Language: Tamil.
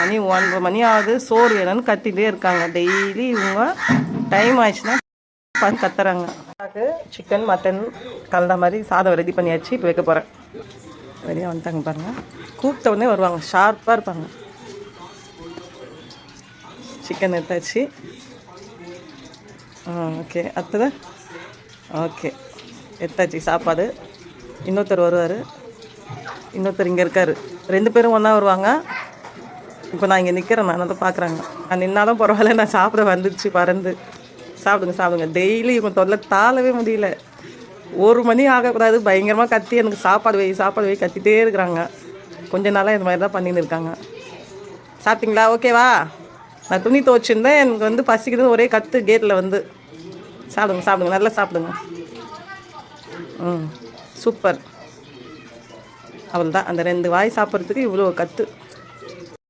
மணி 9 மணி ஆகுது, சோறு வேணும்னு கத்திட்டே இருக்காங்க. டெய்லி இவங்க டைம் ஆயிடுச்சுன்னா பார்த்து கத்துறாங்க. சிக்கன் மட்டன் கலந்த மாதிரி சாதம் ரெடி பண்ணியாச்சு. இப்போ வைக்க போகிறேன். ரெடியாக வந்துட்டாங்க பாருங்கள். கூப்பிட்ட உடனே வருவாங்க, ஷார்ப்பாக இருப்பாங்க. சிக்கன் எடுத்தாச்சு. ஓகே, அடுத்தது ஓகே எடுத்தாச்சு சாப்பாடு. இன்னொருத்தர் வருவார், இன்னொருத்தர் இங்கே இருக்கார். 2 பேரும் ஒன்றா வருவாங்க. இப்போ நான் இங்கே நிற்கிறேன், நான் தான் பார்க்குறாங்க. நான் நின்னாலும் பரவாயில்ல, நான் சாப்பிட வந்துடுச்சு பறந்து. சாப்பிடுங்க சாப்பிடுங்க. டெய்லி இவங்க தொல்லை தாளவே முடியல. 1 மணி ஆகக்கூடாது, பயங்கரமாக கத்தி எனக்கு சாப்பாடு வை கத்திட்டே இருக்கிறாங்க. கொஞ்ச நாளாக இந்த மாதிரி தான் பண்ணின்னு இருக்காங்க. சாப்பிட்டீங்களா? ஓகேவா? நான் துணி துவச்சிருந்தேன், எனக்கு வந்து பசிக்குது, ஒரே கத்து கேட்டில் வந்து. சாப்பிடுங்க சாப்பிடுங்க, நல்லா சாப்பிடுங்க. சூப்பர். அவள் தான் அந்த 2 வாய் சாப்பிட்றதுக்கு இவ்வளோ கத்து.